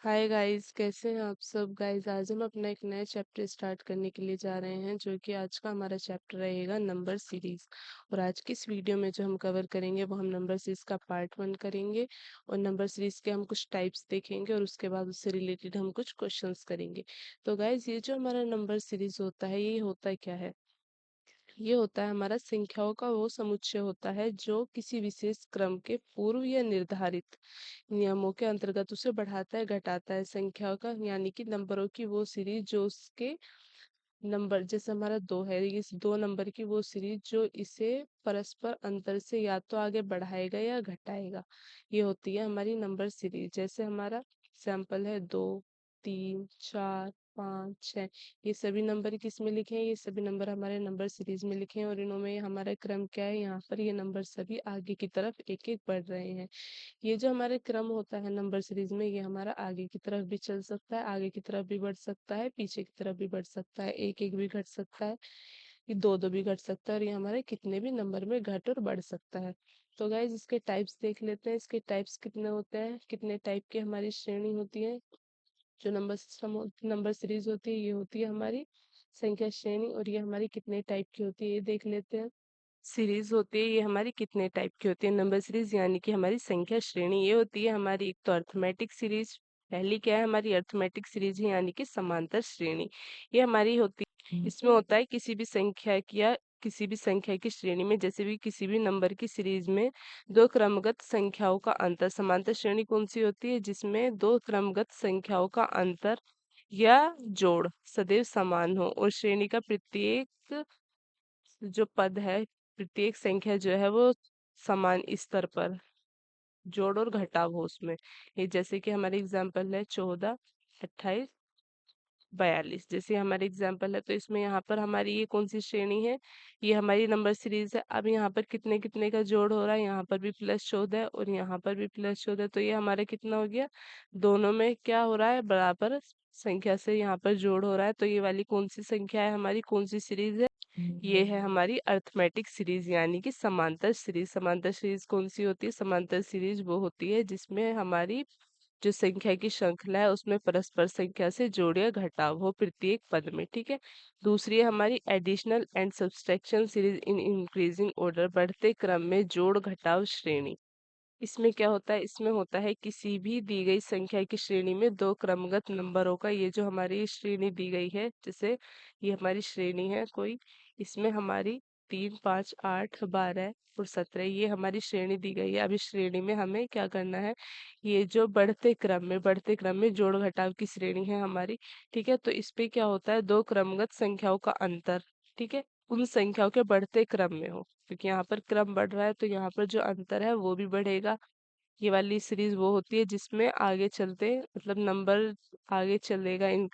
Hi guys, कैसे हैं आप सब गाइस। आज हम अपना एक नया चैप्टर स्टार्ट करने के लिए जा रहे हैं, जो कि आज का हमारा चैप्टर रहेगा नंबर सीरीज। और आज की इस वीडियो में जो हम कवर करेंगे वो हम नंबर सीरीज का पार्ट 1 करेंगे। और नंबर सीरीज के हम कुछ टाइप्स देखेंगे और उसके बाद उससे रिलेटेड हम कुछ क्वेश्चंस करेंगे। तो गाइस, ये जो हमारा नंबर सीरीज होता है, ये होता क्या है? ये होता है हमारा संख्याओं का वो समुच्चय होता है जो किसी विशेष क्रम के पूर्व या निर्धारित नियमों के अंतर्गत उसे बढ़ाता है, घटाता है। संख्याओं का यानी कि नंबरों की वो सीरीज जो उसके नंबर, जैसे हमारा 2 है, इस 2 नंबर की वो सीरीज जो इसे परस्पर अंतर से या तो आगे बढ़ाएगा या घटाएगा। ये होती है हमारी नंबर सीरीज। जैसे हमारा एग्जाम्पल है 2, 3, 4, 5, 6। ये सभी नंबर किस में लिखे हैं? ये सभी नंबर हमारे नंबर सीरीज में लिखे हैं और इनमें हमारा क्रम क्या है? यहाँ पर ये नंबर सभी आगे की तरफ एक एक बढ़ रहे हैं। ये जो हमारे क्रम होता है नंबर सीरीज में, ये हमारा आगे की तरफ भी चल सकता है, आगे की तरफ भी बढ़ सकता है, पीछे की तरफ भी बढ़ सकता है, एक एक भी घट सकता है, ये दो दो भी घट सकता है, और ये हमारे कितने भी नंबर में घट और बढ़ सकता है। तो गाइज, इसके टाइप्स देख लेते हैं। इसके टाइप्स कितने होते हैं, कितने टाइप की हमारी श्रेणी होती है। जो नंबर सिस्टम नंबर सीरीज होती है, ये होती है हमारी संख्या श्रेणी। और ये हमारी कितने टाइप की होती है, ये देख लेते हैं। सीरीज होती है, ये हमारी कितने टाइप की होती है? नंबर सीरीज यानी कि हमारी संख्या श्रेणी। ये होती है हमारी एक तो अर्थमेटिक सीरीज। पहली क्या है हमारी? अर्थमेटिक सीरीज है, यानी कि समांतर श्रेणी। ये हमारी होती है, इसमें होता है किसी भी संख्या की श्रेणी में, जैसे भी किसी भी नंबर की सीरीज में दो क्रमगत संख्याओं का अंतर। समांतर श्रेणी कौन सी होती है? जिसमें दो क्रमगत संख्याओं का अंतर या जोड़ सदैव समान हो, और श्रेणी का प्रत्येक जो पद है, प्रत्येक संख्या जो है वो समान स्तर पर जोड़ और घटाव हो उसमें। ये जैसे कि हमारे एग्जाम्पल है 14, 28, 42। जैसे हमारे एग्जाम्पल है, तो इसमें यहाँ पर हमारी ये कौन सी श्रेणी है? ये हमारी नंबर सीरीज है। अब यहाँ पर कितने कितने का जोड़ हो रहा है? यहाँ पर भी +14 और यहाँ पर भी +14। तो ये हमारा कितना हो गया? दोनों में क्या हो रहा है? बराबर संख्या से यहाँ पर जोड़ हो रहा है। तो ये वाली कौन सी संख्या है हमारी? कौन सी सीरीज है? ये है हमारी अर्थमेटिक सीरीज, यानी कि समांतर सीरीज। समांतर सीरीज कौन सी होती है? समांतर सीरीज वो होती है जिसमें हमारी जो संख्या की श्रृंखला है उसमें परस्पर संख्या से जोड़ या घटाव हो प्रत्येक पद में। ठीक है। दूसरी है हमारी additional and subtraction series in increasing order, बढ़ते क्रम में जोड़ घटाव श्रेणी। इसमें क्या होता है? इसमें होता है किसी भी दी गई संख्या की श्रेणी में दो क्रमगत नंबरों का, ये जो हमारी श्रेणी दी गई है, जैसे ये हमारी श्रेणी है कोई, इसमें हमारी 3, 5, 8, 12 और 17 ये हमारी श्रेणी दी गई है। अब इस श्रेणी में हमें क्या करना है? ये जो बढ़ते क्रम में जोड़ घटाव की श्रेणी है हमारी। ठीक है। तो इस पे क्या होता है? दो क्रमगत संख्याओं का अंतर, ठीक है, उन संख्याओं के बढ़ते क्रम में हो, क्योंकि यहाँ पर क्रम बढ़ रहा है तो यहाँ पर जो अंतर है वो भी बढ़ेगा। ये वाली सीरीज वो होती है जिसमें आगे चलते मतलब नंबर आगे चलेगा, इन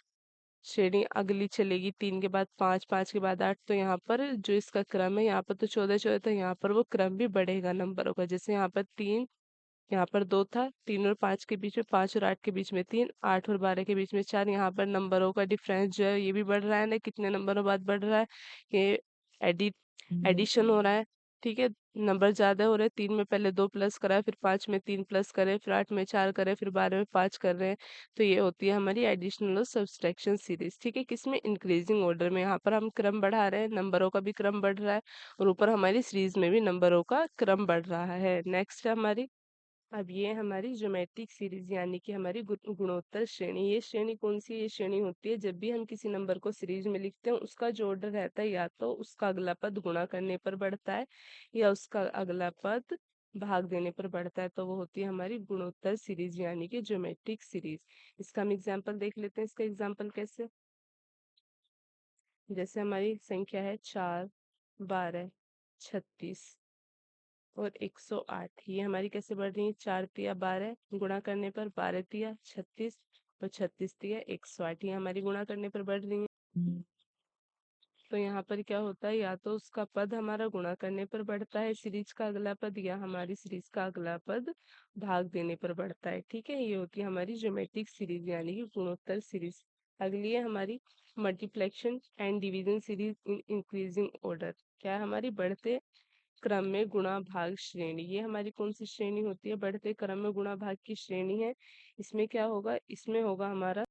श्रेणी अगली चलेगी 3 के बाद 5, 5 के बाद 8। तो यहाँ पर जो इसका क्रम है, यहाँ पर तो 14 14, तो यहाँ पर वो क्रम भी बढ़ेगा नंबरों का। जैसे यहाँ पर 3, यहाँ पर 2 था, 3 और 5 के बीच में 5 और 8 के बीच में 3, 8 और 12 के बीच में 4। यहाँ पर नंबरों का डिफरेंस जो है ये भी बढ़ रहा है ना, कितने नंबरों बाद बढ़ रहा है? ये एडि एडिशन हो रहा है। ठीक है। नंबर ज्यादा हो रहे हैं, 3 में पहले 2 प्लस करा है, फिर 5 में 3 प्लस करे, फिर 8 में 4 करे, फिर 12 में 5 कर रहे हैं। तो ये होती है हमारी एडिशनल और सब्सट्रैक्शन सीरीज। ठीक है। किसमें? इंक्रीजिंग ऑर्डर में। यहाँ पर हम क्रम बढ़ा रहे हैं, नंबरों का भी क्रम बढ़ रहा है, और ऊपर हमारी सीरीज में भी नंबरों का क्रम बढ़ रहा है। नेक्स्ट है हमारी, अब ये हमारी ज्योमेट्रिक सीरीज, यानी कि हमारी गुणोत्तर श्रेणी। ये श्रेणी कौन सी? ये श्रेणी होती है जब भी हम किसी नंबर को सीरीज में लिखते हैं, उसका जो ऑर्डर रहता है या तो उसका अगला पद गुणा करने पर बढ़ता है या उसका अगला पद भाग देने पर बढ़ता है। तो वो होती है हमारी गुणोत्तर सीरीज, यानी कि ज्योमेट्रिक सीरीज। इसका हम एग्जाम्पल देख लेते हैं। इसका एग्जाम्पल कैसे? जैसे हमारी संख्या है 4, 12, 36 और 108। ये हमारी कैसे बढ़ रही है? 4 तिया 12 गुणा करने पर 12 तिया 36 और 36 तिया 108, ये हमारी गुणा करने पर बढ़ रही है। तो यहाँ पर क्या होता है? या तो उसका पद हमारा गुणा करने पर बढ़ता है सीरीज का अगला पद, या हमारी सीरीज का अगला पद भाग देने पर बढ़ता है। ठीक है। ये होती है हमारी ज्योमेट्रिक सीरीज, यानी कि गुणोत्तर सीरीज। अगली है हमारी मल्टीप्लेक्शन and division series in increasing order. क्या है हमारी? बढ़ते क्रम में गुणा भाग श्रेणी, ये हमारी कौन सी श्रेणी होती है? बढ़ते क्रम में गुणा भाग की श्रेणी है। इसमें क्या होगा? इसमें होगा हमारा,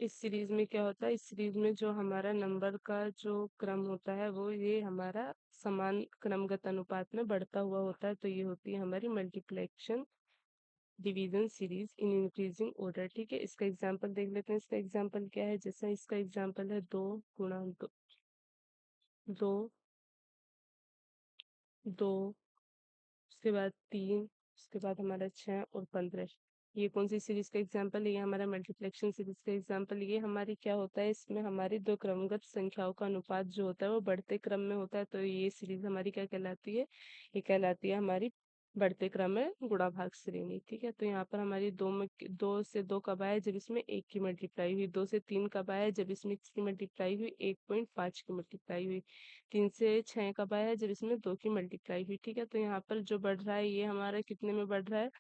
इस सीरीज में क्या होता है, इस सीरीज में जो हमारा नंबर का जो क्रम होता है वो ये हमारा समान क्रमगत अनुपात में बढ़ता हुआ होता है, तो ये होती है हमारी multiplication division series in increasing order. ठीक है, इसका एग्जांपल देख लेते हैं। इसका एग्जांपल क्या है? जैसा इसका एग्जांपल है 2 गुणा 2, 2, उसके बाद 3, उसके बाद हमारा 6 और 15। ये कौन सी सीरीज का एग्जांपल है? ये हमारा मल्टीप्लिकेशन सीरीज का एग्जांपल। ये हमारी क्या होता है, इसमें हमारी दो क्रमगत संख्याओं का अनुपात जो होता है वो बढ़ते क्रम में होता है, तो ये सीरीज हमारी क्या कहलाती है? ये कहलाती है हमारी बढ़ते क्रम में गुणा भाग श्रेणी। ठीक है, तो यहाँ पर हमारी 2 से 2 कब आया? जब इसमें 1 की मल्टीप्लाई हुई। 2 से 3 कब आया? जब इसमें इसकी मल्टीप्लाई हुई 1.5 की मल्टीप्लाई हुई। 3 से 6 कब आया? जब इसमें 2 की मल्टीप्लाई हुई। ठीक है, तो यहाँ पर जो बढ़ रहा है ये हमारा कितने में बढ़ रहा है?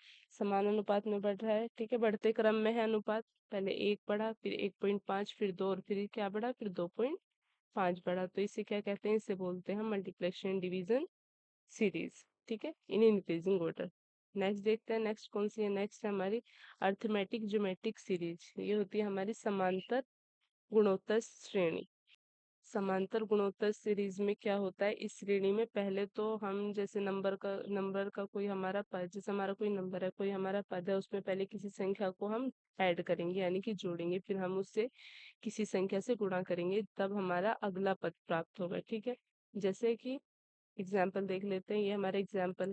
समान अनुपात में बढ़ रहा है। ठीक है, बढ़ते क्रम में है अनुपात। पहले 1 बढ़ा, फिर 1.5, फिर 2, और फिर क्या बढ़ा? फिर 2.5 बढ़ा। तो इसे क्या कहते हैं? इसे बोलते हैं मल्टीप्लिकेशन डिवीजन सीरीज। ठीक है, इन इंक्रीजिंग ऑर्डर। नेक्स्ट देखते हैं, नेक्स्ट कौन सी है? नेक्स्ट है हमारी अर्थमेटिक ज्योमेट्रिक सीरीज। ये होती है हमारी समांतर गुणोत्तर श्रेणी। समांतर गुणोत्तर सीरीज में क्या होता है, इस श्रेणी में पहले तो हम जैसे नंबर का कोई हमारा पद, जैसे हमारा कोई नंबर है, कोई हमारा पद है, उसमें पहले किसी संख्या को हम ऐड करेंगे यानी कि जोड़ेंगे, फिर हम उससे किसी संख्या से गुणा करेंगे, तब हमारा अगला पद प्राप्त होगा। ठीक है, जैसे कि एग्जाम्पल देख लेते हैं। ये हमारा एग्जाम्पल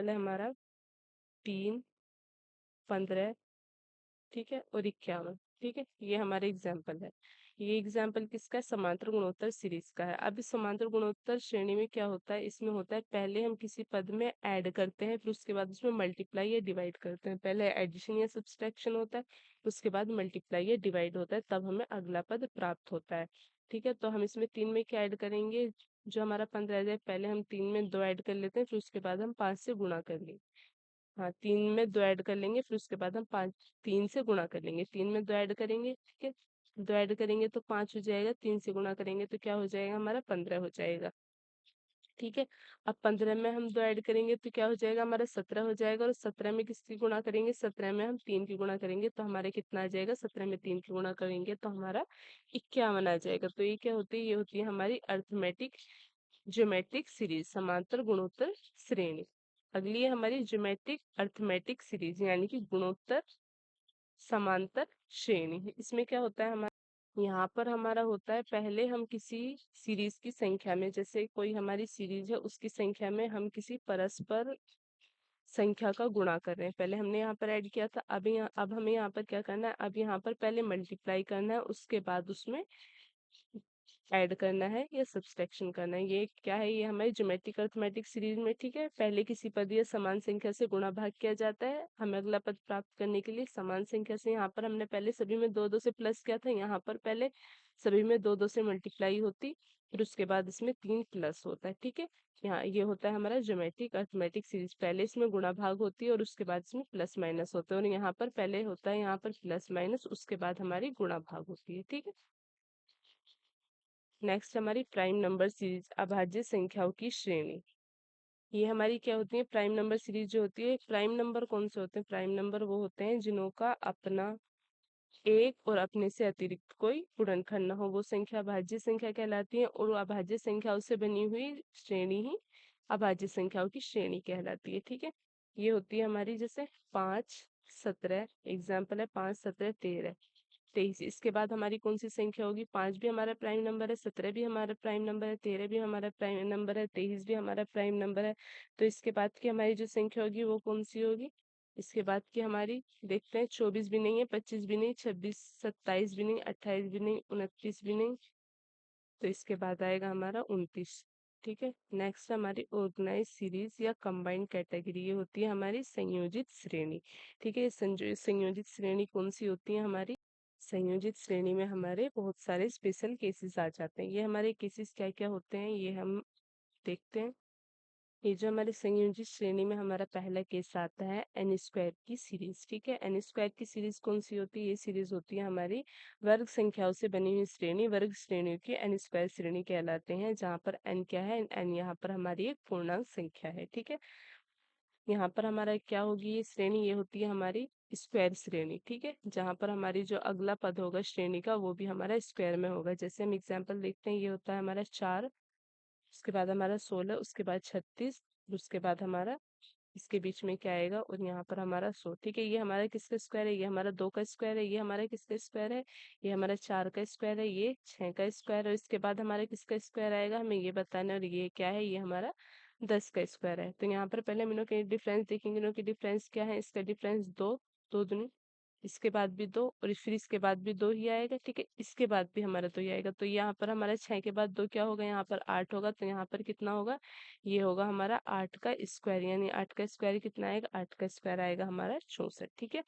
है हमारा 3, 15, ठीक है, और 51। ठीक है, ये हमारे एग्जाम्पल है। ये एग्जाम्पल किसका है? समांतर गुणोत्तर सीरीज का है। अब इस समांतर गुणोत्तर श्रेणी में क्या होता है, इसमें होता है पहले हम किसी पद में ऐड करते हैं, फिर उसके बाद उसमें मल्टीप्लाई या डिवाइड करते हैं। पहले एडिशन या सब्सट्रैक्शन होता है, उसके बाद मल्टीप्लाई या डिवाइड होता है, तब हमें अगला पद प्राप्त होता है। ठीक है, तो हम इसमें 3 में क्या ऐड करेंगे? जो हमारा 15 आ जाए, पहले हम 3 में 2 ऐड कर लेते हैं, फिर उसके बाद हम 5 से गुणा कर लेंगे। हाँ, 3 में 2 ऐड कर लेंगे, फिर उसके बाद हम 3 से गुणा कर लेंगे। 3 में 2 ऐड करेंगे, ठीक है, 2 ऐड करेंगे तो 5 हो जाएगा। 3 से गुणा करेंगे तो क्या हो जाएगा? हमारा 15 हो जाएगा। ठीक है, अब 15 में हम 2 ऐड करेंगे तो क्या हो जाएगा? हमारा 17 हो जाएगा। और 17 में किसकी गुणा करेंगे? 17 में हम 3 की गुणा करेंगे, तो हमारे कितना आ जाएगा? 17 में 3 की गुणा करेंगे तो हमारा 51 आ जाएगा। तो ये क्या होती है? ये होती है हमारी अर्थमेटिक ज्योमेट्रिक सीरीज, समांतर गुणोत्तर श्रेणी। अगली है हमारी ज्योमेट्रिक अर्थमेटिक सीरीज, यानी कि गुणोत्तर समांतर श्रेणी। इसमें क्या होता है हमारा, यहाँ पर हमारा होता है पहले हम किसी सीरीज की संख्या में, जैसे कोई हमारी सीरीज है उसकी संख्या में हम किसी परस्पर संख्या का गुणा कर रहे हैं। पहले हमने यहाँ पर ऐड किया था, अब हमें यहाँ पर क्या करना है? अब यहाँ पर पहले मल्टीप्लाई करना है, उसके बाद उसमें ऐड करना है या सब्सट्रैक्शन करना है। ये क्या है? ये हमारी ज्योमेट्रिक अर्थमेटिक सीरीज में, ठीक है, पहले किसी पद या समान संख्या से गुणा भाग किया जाता है हमें अगला पद प्राप्त करने के लिए। समान संख्या से यहाँ पर हमने पहले सभी में 2 2 से प्लस किया था, यहाँ पर पहले सभी में 2 2 से मल्टीप्लाई होती, फिर उसके बाद इसमें 3 प्लस होता है। ठीक है, यहाँ ये होता है हमारा ज्योमेट्रिक अर्थमेटिक सीरीज। पहले इसमें गुणा भाग होती है और उसके बाद इसमें प्लस माइनस होते हैं, और यहाँ पर पहले होता है यहाँ पर प्लस माइनस, उसके बाद हमारी गुणा भाग होती है। ठीक है, नेक्स्ट हमारी प्राइम नंबर सीरीज, अभाज्य संख्याओं की श्रेणी। ये हमारी क्या होती है? प्राइम नंबर सीरीज जो होती है। प्राइम नंबर कौन से होते हैं? प्राइम नंबर वो होते हैं जिनका अपना एक और अपने से अतिरिक्त कोई गुणनखंड न हो, वो संख्या अभाज्य संख्या कहलाती है, और वो अभाज्य संख्याओं से बनी हुई श्रेणी ही अभाज्य संख्याओं की श्रेणी कहलाती है। ठीक है, ये होती है हमारी जैसे 5, 17, एग्जाम्पल है 5, 17, 13, 23। इसके बाद हमारी कौन सी संख्या होगी? 5 भी हमारा प्राइम नंबर है, 17 भी हमारा प्राइम नंबर है, 13 भी हमारा प्राइम नंबर है, 23 भी हमारा प्राइम नंबर है। तो इसके बाद की हमारी जो संख्या होगी वो कौन सी होगी? इसके बाद की हमारी देखते हैं, 24 भी नहीं है, 25 भी नहीं, 26, 27 भी नहीं, 28 भी नहीं, 29 भी नहीं, तो इसके बाद आएगा हमारा 29। ठीक है, नेक्स्ट हमारी ऑर्गेनाइज सीरीज या कंबाइंड कैटेगरी, ये होती है हमारी संयोजित श्रेणी। ठीक है, संयोजित श्रेणी कौन सी होती है हमारी? संयोजित श्रेणी में हमारे बहुत सारे स्पेशल केसेस आ जाते हैं। ये हमारे केसेस क्या क्या होते हैं ये हम देखते हैं। ये जो हमारे संयोजित श्रेणी में हमारा पहला केस आता है एन स्क्वायर की सीरीज। ठीक है, एन स्क्वायर की सीरीज कौन सी होती है? ये सीरीज होती है हमारी वर्ग संख्याओं से बनी हुई श्रेणी। वर्ग श्रेणियों की एन स्क्वायर श्रेणी कहलाते हैं, जहाँ पर एन क्या है? एन यहाँ पर हमारी एक पूर्णांक संख्या है। ठीक है, यहाँ पर हमारा क्या होगी ये श्रेणी? ये होती है हमारी स्क्वायर श्रेणी। ठीक है, जहाँ पर हमारी जो अगला पद होगा श्रेणी का वो भी हमारा स्क्वायर में होगा। जैसे हम एग्जाम्पल देखते हैं, ये होता है हमारा 4, उसके बाद हमारा 16, उसके बाद 36, उसके बाद हमारा इसके बीच में क्या आएगा और यहाँ पर हमारा 100। ठीक है, ये हमारा किसका स्क्वायर है? ये हमारा 2 का स्क्वायर है। ये हमारा किसका स्क्वायर है? ये हमारा 4 का स्क्वायर है। ये 6 का स्क्वायर है। इसके बाद हमारा किसका स्क्वायर आएगा हमें ये बताना है, और ये क्या है? ये हमारा 10 का स्क्वायर है। तो यहाँ पर पहले हम इनों के डिफरेंस देखेंगे। इनों की डिफरेंस क्या है? इसका डिफरेंस 2, 2 दूनी, इसके बाद भी 2, और फिर इसके बाद भी 2 ही आएगा। ठीक है, इसके बाद भी हमारा 2 ही आएगा। तो यहाँ पर हमारा 6 के बाद 2 क्या होगा? यहाँ पर 8 होगा। तो यहाँ पर कितना होगा? ये होगा हमारा 8 का स्क्वायर, यानी 8 का स्क्वायर कितना आएगा? 8 का स्क्वायर आएगा हमारा 64। ठीक है,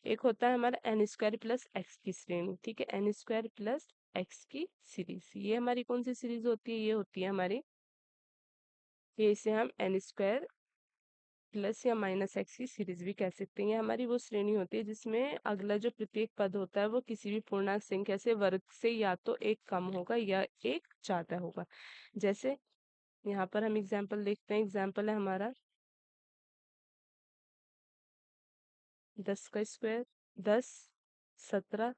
एक होता है हमारा एन स्क्वायर प्लस एक्स की श्रेणी। ठीक है, एन स्क्वायर प्लस एक्स की सीरीज, ये हमारी कौन सी सीरीज होती है? ये होती है हमारी, ये इसे हम एन स्क्वायर प्लस या माइनस एक्स की सीरीज भी कह सकते हैं। ये हमारी वो श्रेणी होती है जिसमें अगला जो प्रत्येक पद होता है वो किसी भी पूर्णांक संख्या से वर्ग से या तो एक कम होगा या एक ज्यादा होगा। जैसे यहाँ पर हम एग्जाम्पल देखते हैं। एग्जाम्पल है हमारा 10 का स्क्वायर, 10, 17,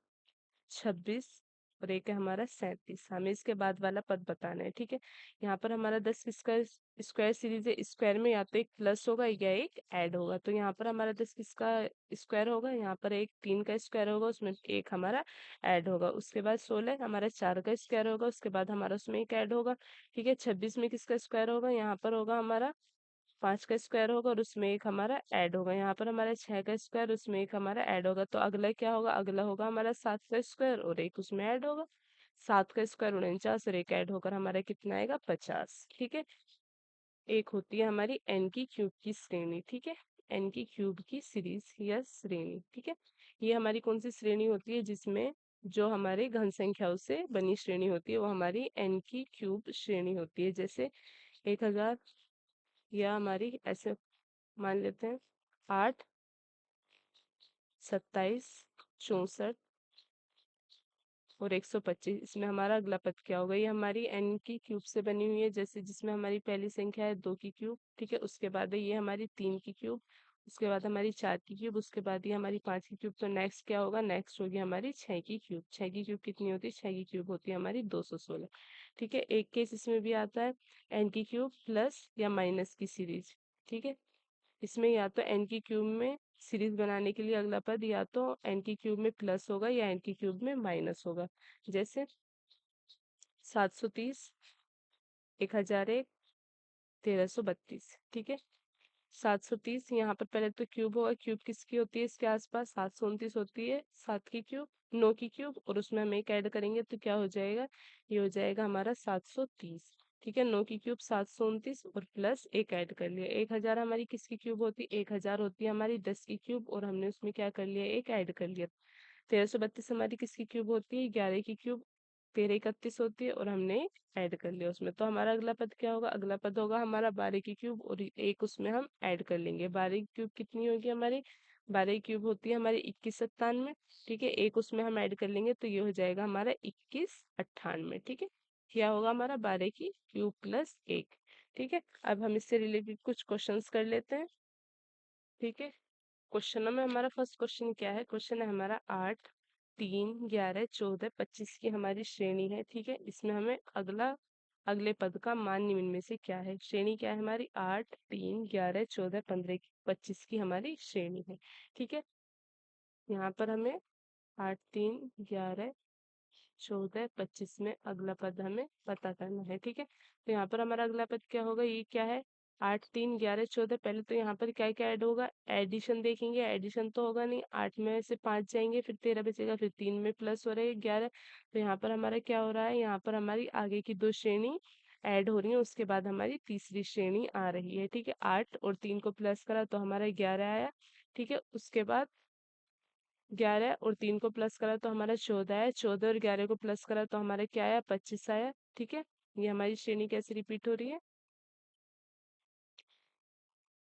26, और एक है हमारा 37। हमें इसके बाद वाला पद बताना है। ठीक है, यहाँ पर हमारा 10 किसका स्क्वायर सीरीज है? स्क्वायर में या तो एक प्लस होगा या एक ऐड होगा। तो यहाँ पर हमारा 10 किसका स्क्वायर होगा? यहाँ पर एक 3 का स्क्वायर होगा, उसमें एक हमारा ऐड होगा। उसके बाद 16 हमारा 4 का स्क्वायर होगा, उसके बाद हमारा उसमें एक ऐड होगा। ठीक है, 26 में किसका स्क्वायर होगा? यहाँ पर होगा हमारा 5 का स्क्वायर होगा, और उसमें एक हमारा ऐड होगा। यहाँ पर हमारा 6 का स्क्वायर, उसमें एक हमारा ऐड होगा। तो अगला क्या होगा? अगला होगा हमारा 7 का स्क्वायर और एक उसमें ऐड होगा। 7 का स्क्वायर 49, और एक ऐड होकर हमारा कितना आएगा? 50। ठीक है, एक होती है हमारी एन की क्यूब की श्रेणी। ठीक है, एन की क्यूब की सीरीज या श्रेणी। ठीक है, ये हमारी कौन सी श्रेणी होती है? जिसमें जो हमारे घन संख्याओं से बनी श्रेणी होती है वो हमारी एन की क्यूब श्रेणी होती है। जैसे 1000, या हमारी ऐसे मान लेते हैं 8, 27, 64 और 125। इसमें हमारा अगला पद क्या होगा? ये हमारी एन की क्यूब से बनी हुई है। जैसे जिसमें हमारी पहली संख्या है 2 की क्यूब। ठीक है, उसके बाद है ये हमारी 3 की क्यूब, उसके बाद हमारी 4 की क्यूब, उसके बाद ये हमारी 5 की क्यूब। तो नेक्स्ट क्या होगा? नेक्स्ट होगी हमारी 6 की क्यूब। 6 की क्यूब कितनी होती है? 6 की क्यूब होती है हमारी 216। ठीक है, एक केस इसमें भी आता है एन की क्यूब प्लस या माइनस की सीरीज। ठीक है, इसमें या तो एन की क्यूब में सीरीज बनाने के लिए अगला पद या तो एन की क्यूब में प्लस होगा या एन की क्यूब में माइनस होगा। जैसे 730, 1001, 1332। ठीक है, 730 यहाँ पर पहले तो क्यूब होगा। क्यूब किसकी होती है? इसके आसपास 729 होती है। 7 की क्यूब, 9 की क्यूब, और उसमें हम एक ऐड करेंगे तो क्या हो जाएगा? ये हो जाएगा हमारा 730। ठीक है, 9 की क्यूब 729 और प्लस एक ऐड कर लिया। 1000 हमारी किसकी क्यूब होती है? 1000 होती है हमारी 10 की क्यूब, और हमने उसमें क्या कर लिया? एक ऐड कर लिया। 1332 हमारी किसकी क्यूब होती है? 11 की क्यूब, 1331 होती है, और हमने ऐड कर लिया उसमें। तो हमारा अगला पद क्या होगा? अगला पद होगा हमारा 12 की क्यूब, और एक उसमें हम ऐड कर लेंगे। 12 की क्यूब कितनी होगी हमारी? 12 की क्यूब होती है हमारी 2197। ठीक है, एक उसमें हम ऐड कर लेंगे तो ये हो जाएगा हमारा 2198। ठीक है, क्या होगा हमारा? 12 की क्यूब प्लस एक। ठीक है, अब हम इससे रिलेटेड कुछ क्वेश्चंस कर लेते हैं। ठीक है, क्वेश्चनों में हमारा फर्स्ट क्वेश्चन क्या है? क्वेश्चन है हमारा 8, 3, 11, 14, 25 की हमारी श्रेणी है। ठीक है, इसमें हमें अगले पद का मान निम्न में से क्या है? श्रेणी क्या है हमारी? 8, 3, 11, 14, 15, 25 की हमारी श्रेणी है। ठीक है, यहाँ पर हमें 8, 3, 11, 14, 25 में अगला पद हमें पता करना है। ठीक है, तो यहाँ पर हमारा अगला पद क्या होगा? ये क्या है? 8, 3, 11, 14। पहले तो यहाँ पर क्या क्या ऐड होगा? एडिशन देखेंगे। एडिशन तो होगा नहीं, 8 में से 5 जाएंगे, फिर 13 बचेगा, फिर 3 में प्लस हो रहा है 11। तो यहाँ पर हमारा क्या हो रहा है? यहाँ पर हमारी आगे की दो श्रेणी ऐड हो रही है, उसके बाद हमारी तीसरी श्रेणी आ रही है। ठीक है, 8 और 3 को प्लस करा तो हमारा 11 आया। ठीक है, उसके बाद 11 और 3 को प्लस करा तो हमारा 14 है। 14 और 11 को प्लस करा तो हमारा क्या आया? 25 आया। ठीक है, ये हमारी श्रेणी कैसे रिपीट हो रही है?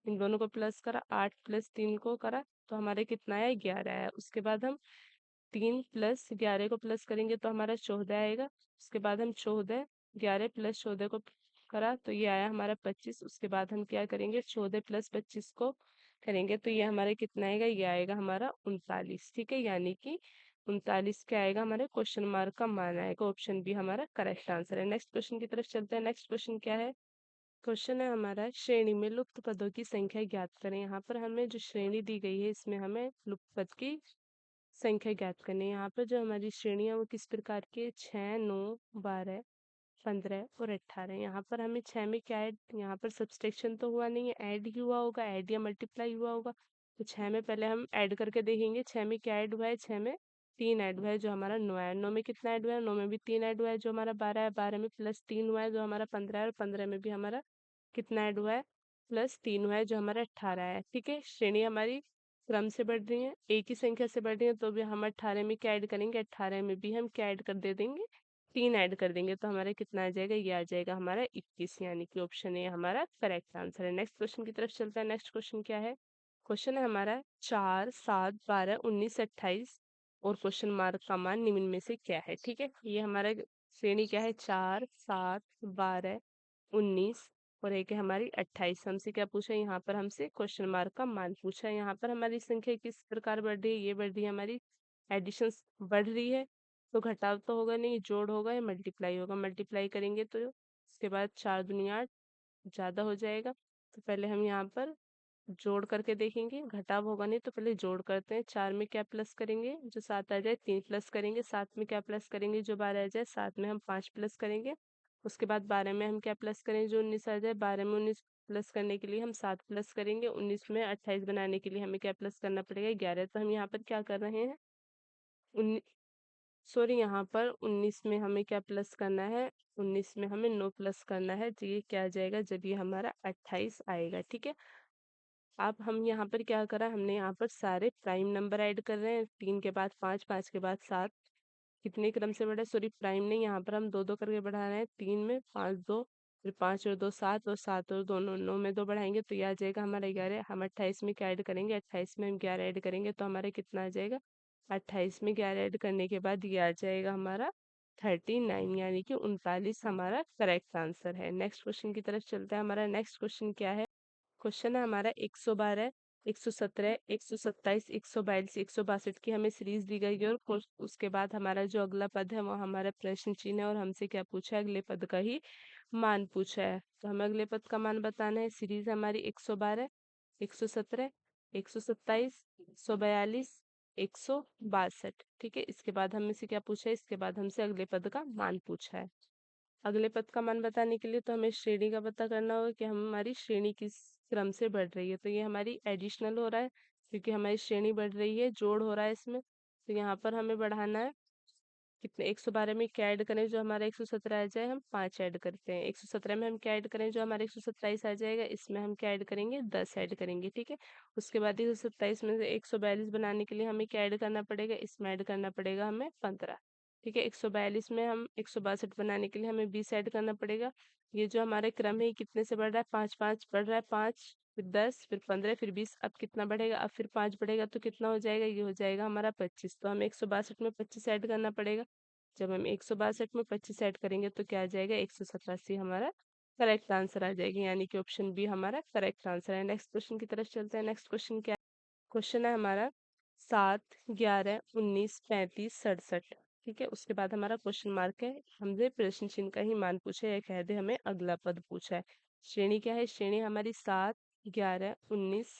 इन दोनों को प्लस करा, 8 प्लस 3 को करा तो हमारे कितना आया, 11 आया। उसके बाद हम 3 प्लस 11 को प्लस करेंगे तो हमारा 14 आएगा। उसके बाद हम 14, 11 प्लस 14 को करा तो ये आया हमारा 25। उसके बाद हम क्या करेंगे, 14 प्लस 25 को करेंगे तो ये हमारा कितना आएगा, ये आएगा हमारा 39। ठीक है, यानी कि 39 क्या आएगा, हमारे क्वेश्चन मार्क का मान आएगा। ऑप्शन बी हमारा करेक्ट आंसर है। नेक्स्ट क्वेश्चन की तरफ चलते हैं। नेक्स्ट क्वेश्चन क्या है, क्वेश्चन है हमारा श्रेणी में लुप्त पदों की संख्या ज्ञात करें। यहाँ पर हमें जो श्रेणी दी गई है इसमें हमें लुप्त पद की संख्या ज्ञात करनी है। यहाँ पर जो हमारी श्रेणी है वो किस प्रकार की है, 6, 9, 12, 15 और 18। यहाँ पर हमें 6 में क्या ऐड, यहाँ पर सब्सट्रैक्शन तो हुआ नहीं है, ऐड ही हुआ होगा, ऐड या मल्टीप्लाई हुआ होगा। तो 6 में पहले हम ऐड करके देखेंगे, 6 में क्या ऐड हुआ है, 6 में 3 ऐड हुआ है जो हमारा 9 है। 9 में कितना ऐड हुआ है, 9 में भी 3 ऐड हुआ है जो हमारा 12 है। 12 में प्लस 3 हुआ है जो हमारा 15 है। और 15 में भी हमारा कितना ऐड हुआ है, प्लस 3 हुआ है जो हमारा 18 है। ठीक है, श्रेणी हमारी क्रम से बढ़ रही है, एक ही संख्या से बढ़ रही है, तो भी हम 18 में क्या ऐड करेंगे, 18 में भी हम क्या ऐड कर दे देंगे, 3 ऐड कर देंगे तो हमारा कितना आ जाएगा, ये आ जाएगा हमारा 21। यानी कि ऑप्शन ए हमारा करेक्ट आंसर है। नेक्स्ट क्वेश्चन की तरफ चलते हैं। नेक्स्ट क्वेश्चन क्या है, क्वेश्चन है हमारा 4, 7, 12, 19, 28 और क्वेश्चन मार्क का मान निम्न में से क्या है। ठीक है, ये हमारा श्रेणी क्या है, 4, 7, 12, 19 और एक है हमारी 28। हमसे क्या पूछा है, यहाँ पर हमसे क्वेश्चन मार्क का मान पूछा है। यहाँ पर हमारी संख्या किस प्रकार बढ़ रही है, ये बढ़ रही है हमारी एडिशन बढ़ रही है, तो घटाव तो होगा नहीं, जोड़ होगा या मल्टीप्लाई होगा। मल्टीप्लाई करेंगे तो उसके बाद 4 दूनी 8 ज़्यादा हो जाएगा। तो पहले हम यहाँ पर जोड़ करके देखेंगे, घटाव होगा नहीं तो पहले जोड़ करते हैं। 4 में क्या प्लस करेंगे, जो 7 आ जाए 3 प्लस करेंगे। 7 में क्या प्लस करेंगे, जो 12 आ जाए। 7 में हम 5 प्लस करेंगे। उसके बाद 12 में हम क्या प्लस करेंगे, जो 19 आ जाए। 12 में 19 प्लस करने के लिए हम 7 प्लस करेंगे। 19 में 28 बनाने के लिए हमें क्या प्लस करना पड़ेगा, 11। तो हम यहाँ पर क्या कर रहे हैं, सॉरी, यहाँ पर 19 में हमें क्या प्लस करना है, 19 में हमें 9 प्लस करना है। तो ये क्या आ जाएगा, जब ये हमारा 28 आएगा। ठीक है, अब हम यहाँ पर क्या करा, हमने यहाँ पर सारे प्राइम नंबर ऐड कर रहे हैं। 3 के बाद 5, 5 के बाद 7, कितने क्रम से बढ़ा, सॉरी प्राइम नहीं, यहाँ पर हम 2 2 करके बढ़ा रहे हैं। 3 में 5 2, फिर 5 और 2 7, और 7 और 2 9, 9 में 2 बढ़ाएंगे तो यह आ जाएगा हमारा 11। हम 28 में क्या ऐड करेंगे, 28 में हम 11 ऐड करेंगे तो हमारा कितना आ जाएगा, 28 में 11 ऐड करने के बाद ये आ जाएगा हमारा 39, यानी कि 39 हमारा करेक्ट आंसर है। नेक्स्ट क्वेश्चन की तरफ चलते हैं। हमारा नेक्स्ट क्वेश्चन क्या है, क्वेश्चन है हमारा 112, 117, 127, 142, 162 की हमें सीरीज दी गई है। और उसके बाद हमारा जो अगला पद है वो हमारा प्रश्न चिन्ह है, और हमसे क्या पूछा है, अगले पद का ही मान पूछा है। तो हमें अगले पद का मान बताना है। सीरीज हमारी 112, 117, 127, 142, 162। ठीक है, इसके बाद हमसे से क्या पूछा है, इसके बाद हमसे अगले पद का मान पूछा है। अगले पद का मान बताने के लिए तो हमें श्रेणी का पता करना होगा कि हमारी श्रेणी किस क्रम से बढ़ रही है। तो ये हमारी एडिशनल हो रहा है क्योंकि हमारी श्रेणी बढ़ रही है, जोड़ हो रहा है इसमें। तो यहाँ पर हमें बढ़ाना है कितने, 112 में क्या ऐड करें, जो हमारा 117 आ जाए हम 5 ऐड करते हैं। 117 में हम क्या ऐड करें, जो हमारा 127 आ जाएगा, इसमें हम क्या ऐड करेंगे, 10 ऐड करेंगे। ठीक है, उसके बाद 127 में से 142 बनाने के लिए हमें क्या ऐड करना पड़ेगा, इसमें ऐड करना पड़ेगा हमें 15। ठीक है, 142 में हम 162 बनाने के लिए हमें 20 ऐड करना पड़ेगा। ये जो हमारे क्रम है ये कितने से बढ़ रहा है, 5 5 बढ़ रहा है, 5 फिर 10 फिर 15 फिर 20। अब कितना बढ़ेगा, अब फिर 5 बढ़ेगा तो कितना हो जाएगा, ये हो जाएगा हमारा 25। तो हमें 162 में 25 ऐड करना पड़ेगा। जब हम 162 में 25 ऐड करेंगे तो क्या आ जाएगा, 187 हमारा करेक्ट आंसर आ जाएगी। यानी कि ऑप्शन बी हमारा करेक्ट आंसर है। नेक्स्ट क्वेश्चन की तरफ चलते हैं। नेक्स्ट क्वेश्चन क्या, क्वेश्चन है हमारा 7, 11, 19, 35, 67। ठीक है, उसके बाद हमारा क्वेश्चन मार्क है, हमसे प्रश्न चिन्ह का ही मान पूछा है या कह दे हमें अगला पद पूछा है। श्रेणी क्या है, श्रेणी हमारी 7, 11, 19,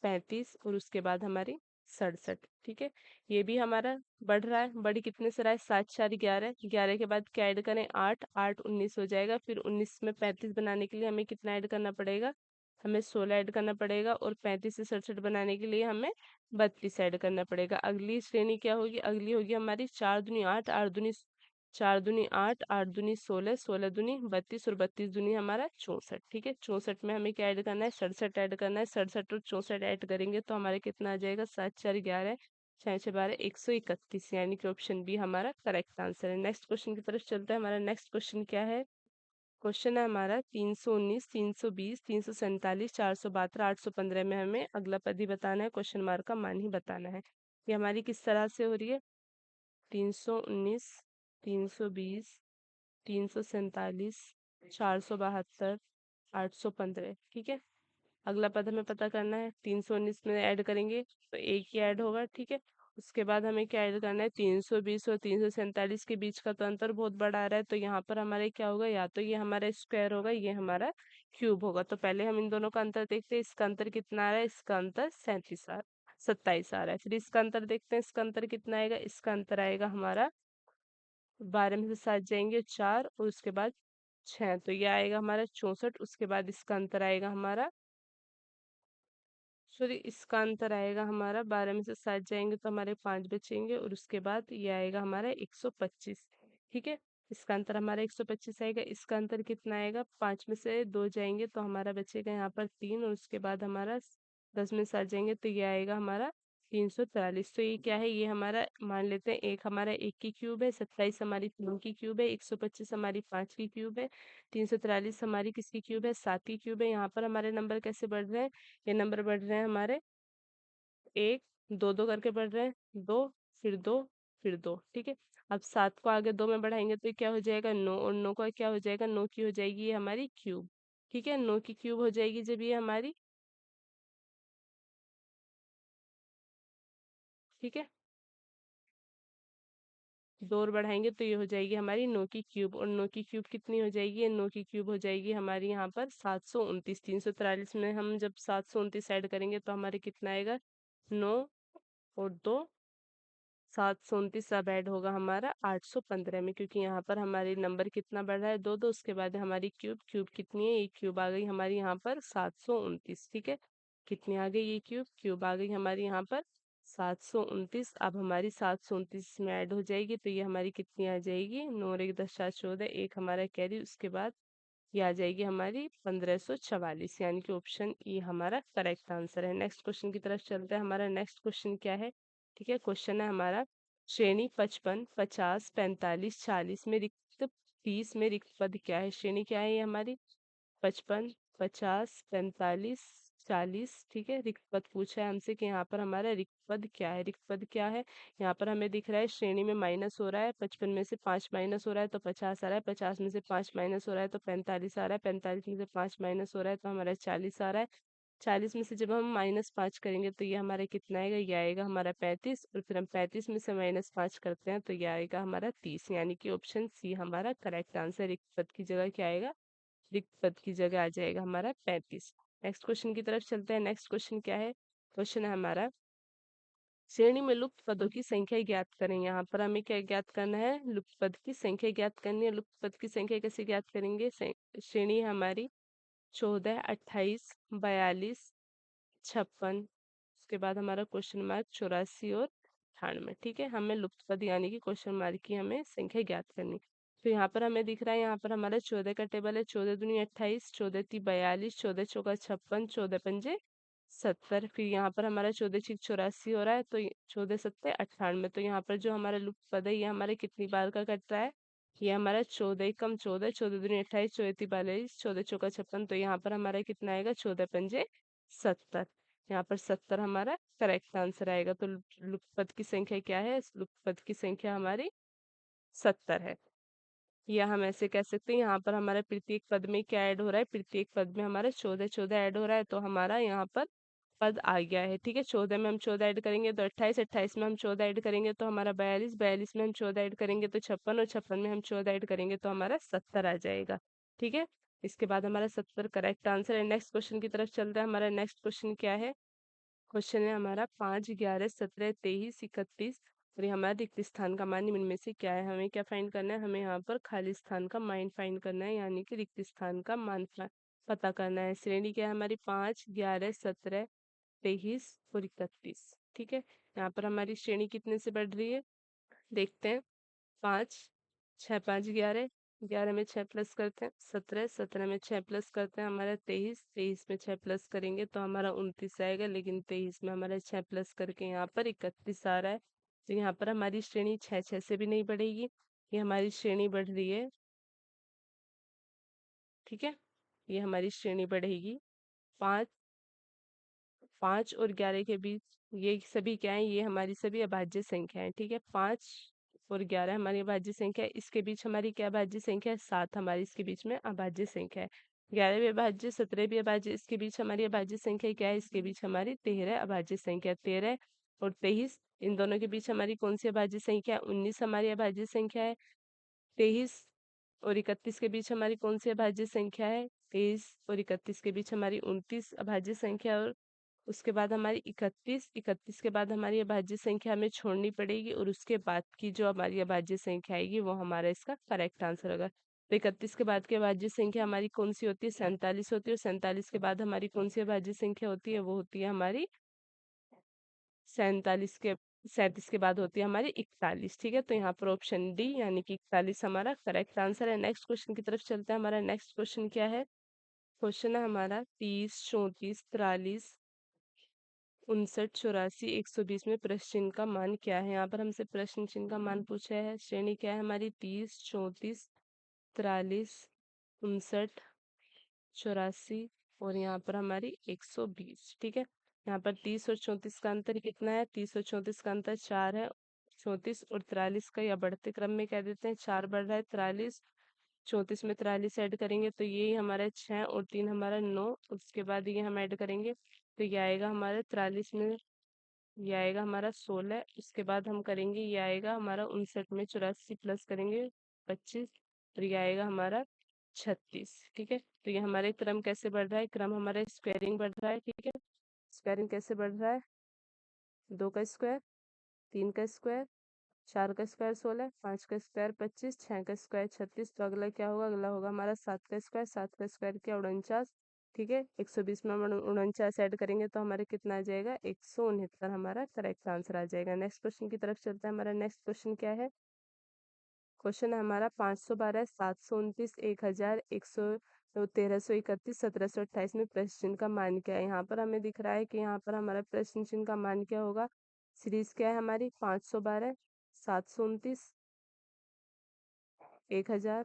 35 और उसके बाद हमारी 67। ठीक है, ये भी हमारा बढ़ रहा है। बढ़ी कितने से रहा है, 7 4 11, 11 के बाद क्या ऐड करें, 8 8 19 हो जाएगा। फिर 19 में 35 बनाने के लिए हमें कितना ऐड करना पड़ेगा, हमें 16 ऐड करना पड़ेगा। और 35 से 67 बनाने के लिए हमें 32 ऐड करना पड़ेगा। अगली श्रेणी क्या होगी, अगली होगी हमारी 4 दूनी 8, 8 दूनी 4 दूनी 8, 8 दूनी 16, 16 दूनी 32 और 32 दूनी हमारा 64। ठीक है, 64 में हमें क्या ऐड करना है, 67 ऐड करना है। 67 और 64 ऐड करेंगे तो हमारे कितना आ जाएगा, 7 4 11, 6 6 12, 131। यानी कि ऑप्शन बी हमारा करेक्ट आंसर है। नेक्स्ट क्वेश्चन की तरफ चलते हैं। हमारा नेक्स्ट क्वेश्चन क्या है, क्वेश्चन है हमारा 319, 320, 347, 472, 815 में हमें अगला पद ही बताना है, क्वेश्चन मार्क का मान ही बताना है। ये हमारी किस तरह से हो रही है? 319, 320, 347, 472, 815, ठीक है। अगला पद हमें पता करना है, 319 में ऐड करेंगे तो एक ही ऐड होगा, ठीक है। उसके बाद हमें क्या ऐड करना है, 320 और 347 के बीच का तो अंतर बहुत बड़ा आ रहा है, तो यहाँ पर हमारे क्या होगा, या तो ये हमारा स्क्वायर होगा, ये हमारा क्यूब होगा। तो पहले हम इन दोनों का अंतर देखते हैं, इसका अंतर कितना आ रहा है, इसका अंतर 27 आ रहा है। फिर इसका अंतर देखते हैं, इसका अंतर कितना आएगा, इसका अंतर आएगा हमारा 12 में से 7 जाएंगे 4 और उसके बाद 6, तो ये आएगा हमारा 64। उसके बाद इसका अंतर आएगा हमारा, सॉरी, इसका अंतर आएगा हमारा 12 में से 7 जाएंगे तो हमारे 5 बचेंगे और उसके बाद ये आएगा हमारा 125, ठीक है। इसका अंतर हमारा 125 आएगा। इसका अंतर कितना आएगा, 5 में से 2 जाएंगे तो हमारा बचेगा यहाँ पर 3 और उसके बाद हमारा 10 में 7 जाएंगे तो ये आएगा हमारा 343। तो ये क्या है, ये हमारा मान लेते हैं, एक हमारा एक की क्यूब है, 27 हमारी 3 की क्यूब है, 125 हमारी 5 की क्यूब है, 343 हमारी किसकी क्यूब है, 7 की क्यूब है। यहाँ पर हमारे नंबर कैसे बढ़ रहे हैं, ये नंबर बढ़ रहे हैं हमारे एक दो दो करके बढ़ रहे हैं, दो फिर दो फिर दो, ठीक है। अब 7 को आगे 2 में बढ़ाएंगे तो ये क्या हो जाएगा, 9, और 9 का क्या हो जाएगा, 9 की हो जाएगी ये हमारी क्यूब, ठीक है। 9 की क्यूब हो जाएगी जब ये हमारी, ठीक है। 2 और बढ़ाएंगे तो ये हो जाएगी हमारी 9 की क्यूब, और 9 की क्यूब कितनी हो जाएगी, ये 9 की क्यूब हो जाएगी हमारी यहाँ पर 729। 343 में हम जब 729 ऐड करेंगे तो हमारे कितना आएगा, 9 और 2, 729 सब ऐड होगा हमारा 815 में, क्योंकि यहाँ पर हमारे नंबर कितना बढ़ रहा है, दो दो, उसके बाद हमारी क्यूब, क्यूब कितनी है, एक क्यूब आ गई हमारी यहाँ पर 729, ठीक है। कितनी आ गई, ये क्यूब, क्यूब आ गई हमारी यहाँ पर 729। अब हमारी 729 में ऐड हो जाएगी तो ये हमारी कितनी आ जाएगी, 9 और 1 10 4 14, एक हमारा कैरी, उसके बाद ये आ जाएगी हमारी 1544, यानी कि ऑप्शन ई हमारा करेक्ट आंसर है। नेक्स्ट क्वेश्चन की तरफ चलते हैं। हमारा नेक्स्ट क्वेश्चन क्या है, ठीक है। क्वेश्चन है हमारा, श्रेणी 55, 50, 45, 40 में रिक्त 30 में रिक्त पद क्या है। श्रेणी क्या है ये हमारी, 55, 50, 45, 40, ठीक है। रिक्त पद पूछा है हमसे कि यहाँ पर हमारा रिक्त पद क्या है। रिक्त पद क्या है, यहाँ पर हमें दिख रहा है श्रेणी में माइनस हो रहा है, 55 में से 5 माइनस हो रहा है तो 50 आ रहा है, 50 में से 5 माइनस हो रहा है तो 45 आ रहा है, 45 में से 5 माइनस हो रहा है तो हमारा 40 आ रहा है, 40 में से जब हम -5 करेंगे तो ये हमारा कितना आएगा, ये आएगा हमारा 35, और फिर हम 35 में से -5 करते हैं तो ये आएगा हमारा 30, यानी कि ऑप्शन सी हमारा करेक्ट आंसर। रिक्त पद की जगह क्या आएगा, रिक्त पद की जगह आ जाएगा हमारा 35। नेक्स्ट क्वेश्चन की तरफ चलते हैं। नेक्स्ट क्वेश्चन क्या है, क्वेश्चन है हमारा, श्रेणी में लुप्त पदों की संख्या ज्ञात करें। यहाँ पर हमें क्या ज्ञात करना है, लुप्त पद की संख्या ज्ञात करनी है। लुप्त पद की संख्या कैसे ज्ञात करेंगे, श्रेणी है हमारी 14, 28, 42, 56, उसके बाद हमारा क्वेश्चन मार्क 84 और 98, ठीक है। हमें लुप्त पद यानी कि क्वेश्चन मार्क की हमें संख्या ज्ञात करनी। तो यहाँ पर हमें दिख रहा है, यहाँ पर हमारा 14 का टेबल है, 14 दूनी 28, 14 ती 42, 14 चौका 56, 14 पंजे 70, फिर यहाँ पर हमारा 14 छिक 84 हो रहा है, तो 14 सत्ते 98। तो यहाँ पर जो हमारा लुप्त पद है ये हमारे कितनी बार का कट रहा है, ये हमारा 14 कम 14, 14 दूनी 28, 14 ती 42, 14 चौका 56, तो यहाँ पर हमारा कितना आएगा, 14 पंजे 70। यहाँ पर 70 हमारा करेक्ट आंसर आएगा। तो लुप्त पद की संख्या क्या है, इस लुप्त पद की संख्या हमारी 70 है। या हम ऐसे कह सकते हैं, यहाँ पर हमारा प्रत्येक पद में क्या ऐड हो रहा है, प्रत्येक पद में हमारा 14 14 ऐड हो रहा है, तो हमारा यहाँ पर पद आ गया है, ठीक है। 14 में हम 14 ऐड करेंगे तो 28, 28 में हम 14 ऐड करेंगे तो हमारा 42, 42 में हम 14 ऐड करेंगे तो 56, और 56 में हम 14 ऐड करेंगे तो हमारा 70 आ जाएगा, ठीक है। इसके बाद हमारा 70 करेक्ट आंसर है। नेक्स्ट क्वेश्चन की तरफ चलते हैं। हमारा नेक्स्ट क्वेश्चन क्या है, क्वेश्चन है हमारा 5, 11, 17, 23, 31, और ये हमारा रिक्त स्थान का मान निम्न में से क्या है। हमें क्या फाइंड करना है, हमें यहाँ पर खाली स्थान का मान फाइंड करना है, यानी कि रिक्त स्थान का मान पता करना है। श्रेणी क्या है हमारी, 5, 11, 17, 23 और 31, ठीक है। यहाँ पर हमारी श्रेणी कितने से बढ़ रही है, देखते हैं। 5, 6 5 11, 11 में 6 प्लस करते हैं 17, 17 में 6 प्लस करते हैं हमारा 23, 23 में 6 प्लस करेंगे तो हमारा 29 आएगा, लेकिन 23 में हमारा 6 प्लस करके यहाँ पर 31 आ रहा है। तो यहाँ पर हमारी श्रेणी 6 6 से भी नहीं बढ़ेगी, ये हमारी श्रेणी बढ़ रही है ठीक है, ये हमारी श्रेणी बढ़ेगी। 5, 5 और 11 के बीच ये सभी क्या है, ये हमारी सभी अभाज्य संख्या है। ठीक है, 5 और 11 हमारी अभाज्य संख्या है। इसके बीच हमारी क्या अभाज्य संख्या है, 7 हमारी इसके बीच में अभाज्य संख्या है। 11 भी अभाज्य, 17 भी अभाज्य, इसके बीच हमारी अभाज्य संख्या क्या है, इसके बीच हमारी 13 अभाज्य संख्या। 13 और 23 इन दोनों के बीच हमारी कौन सी अभाज्य संख्या है, 19 हमारी अभाज्य संख्या है। 23 और 31 के बीच हमारी कौन सी अभाज्य संख्या है, 23 और 31 के बीच हमारी 29 अभाज्य संख्या। और उसके बाद हमारी 31, 31 के बाद हमारी अभाज्य संख्या हमें छोड़नी पड़ेगी, और उसके बाद की जो हमारी अभाज्य संख्या आएगी वो हमारा इसका करेक्ट आंसर होगा। तो 31 के बाद की अभाज्य संख्या हमारी कौन सी होती है, 47 होती है। और 47 के बाद हमारी कौन सी अभाज्य संख्या होती है, वो होती है हमारी 47 के 37 के बाद होती है हमारी 41। ठीक है, तो यहाँ पर ऑप्शन डी यानी कि 41 हमारा करेक्ट आंसर है। नेक्स्ट क्वेश्चन की तरफ चलते हैं। हमारा नेक्स्ट क्वेश्चन क्या है, क्वेश्चन है हमारा 30, 34, 43, 59, 84, 120 में प्रश्न चिन्ह का मान क्या है। यहाँ पर हमसे प्रश्न चिन्ह का मान पूछा है। श्रेणी क्या है हमारी, 30, 34, 43, 59, 84 और यहाँ पर हमारी 120। ठीक है, यहाँ पर 30 और 34 का अंतर कितना है, 30 और 34 का अंतर 4 है। 34 और 43 का या बढ़ते क्रम में कह देते हैं, 4 बढ़ रहा है, 43, 34 में 43 ऐड करेंगे तो ये हमारा 6 और 3 हमारा 9। उसके बाद ये हम ऐड करेंगे तो ये आएगा हमारा 43 में, ये आएगा हमारा 16। उसके बाद हम करेंगे, ये आएगा हमारा 59 में 84 प्लस करेंगे 25, और ये आएगा हमारा 36। ठीक है, तो ये हमारे क्रम कैसे बढ़ रहा है, क्रम हमारा स्क्वायरिंग बढ़ रहा है। ठीक है, स्क्वायरिंग कैसे बढ़ रहा है, 2 का स्क्वायर, 3 का स्क्वायर, 4 का स्क्वायर 16, 5 का स्क्वायर 25, 6 का स्क्वायर 36। तो अगला क्या होगा, अगला होगा हमारा 7 का स्क्वायर, 7 का स्क्वायर क्या 49। ठीक है, 120 में हम 49 ऐड करेंगे तो हमारे कितना आ जाएगा, 169 हमारा करेक्ट आंसर आ जाएगा। नेक्स्ट क्वेश्चन की तरफ चलते हैं। हमारा नेक्स्ट क्वेश्चन क्या है, क्वेश्चन है हमारा 512, 729, 1000, 100, 1331, 1728 में प्रश्न चिन्ह का मान क्या है। यहाँ पर हमें दिख रहा है कि यहाँ पर हमारा प्रश्न चिन्ह का मान क्या होगा। सीरीज क्या है हमारी, 512, 729, 1000,